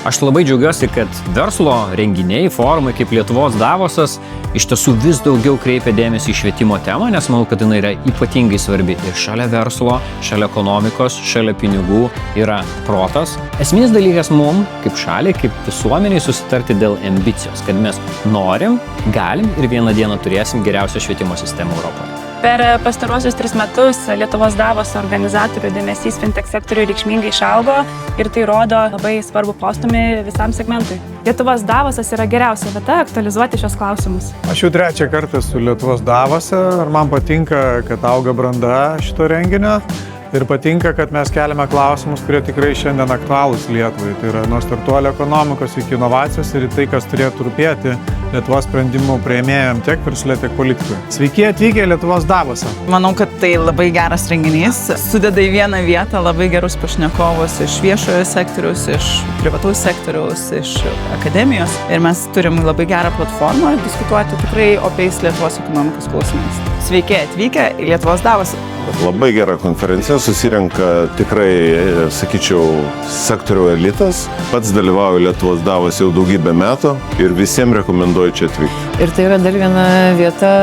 Aš labai džiaugiuosi, kad verslo renginiai, forumai kaip Lietuvos Davosas iš tiesų vis daugiau kreipia dėmesį į švietimo temą, nes manau, kad jinai yra ypatingai svarbi ir šalia verslo, šalia ekonomikos, šalia pinigų yra protas. Esminis dalykas mums, kaip šaliai, kaip visuomeniai susitarti dėl ambicijos, kad mes norim, galim ir vieną dieną turėsim geriausią švietimo sistemą Europoje. Per pastaruosius 3 metus Lietuvos Davoso organizatorių dėmesys fintech sektoriui reikšmingai išaugo ir tai rodo labai svarbų postūmį visam segmentui. Lietuvos Davosas yra geriausia vieta aktualizuoti šios klausimus. Aš jau 3 kartą esu Lietuvos Davose ir man patinka, kad auga branda šito renginio ir patinka, kad mes keliame klausimus, kurie tikrai šiandien aktualūs Lietuvai. Tai yra nuo startuolio ekonomikos iki inovacijos ir tai, kas turėtų rūpėti Lietuvos sprendimų priėmėjam tiek versle, tiek politikoje. Sveiki atvykę į Lietuvos Davosą. Manau, kad tai labai geras renginys. Sudeda į vieną vietą labai gerus pašnekovus iš viešojo sektoriaus, iš privataus sektoriaus, iš akademijos. Ir mes turim labai gerą platformą diskutuoti tikrai opiais Lietuvos ekonomikos klausimais. Sveiki atvykę į Lietuvos Davosą. Labai gera konferencija, susirenka tikrai, sakyčiau, sektorių elitas. Pats dalyvauju Lietuvos Davose jau daugybę metų ir visiems rekomenduoju čia atvykti. Ir tai yra dar viena vieta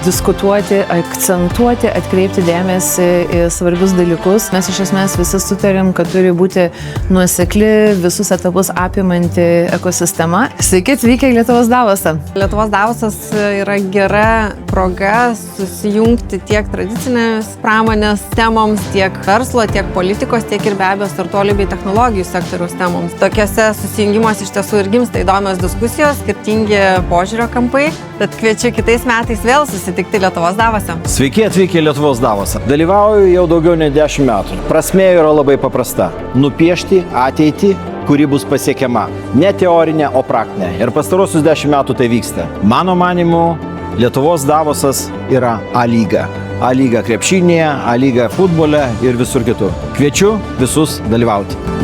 diskutuoti, akcentuoti, atkreipti dėmesį į svarbius dalykus. Mes iš esmės visi sutarėm, kad turi būti nuosekli, visus etapus apimanti ekosistema. Sveiki atvykę į Lietuvos Davosą. Lietuvos Davosas yra gera proga susijungti tiek tradicinės pramonės temoms, tiek verslo, tiek politikos, tiek ir be abejo startuolių bei technologijų sektoriaus temoms. Tokiuose susijungimuose iš tiesų ir gimsta įdomios diskusijos, skirtingi požiūrio kampai. Tad kviečiu kitais metais vėl susitikti Lietuvos Davose. Sveiki atvykę į Lietuvos Davosą. Dalyvauju jau daugiau nei 10 metų. Prasmė yra labai paprasta. Nupiešti ateitį, kuri bus pasiekiama. Ne teorinė, o praktinė. Ir pastarosius 10 metų tai vyksta. Mano manimu, Lietuvos Davosas yra A lyga. A lyga krepšinėje, A lyga futbole ir visur kitur. Kviečiu visus dalyvauti.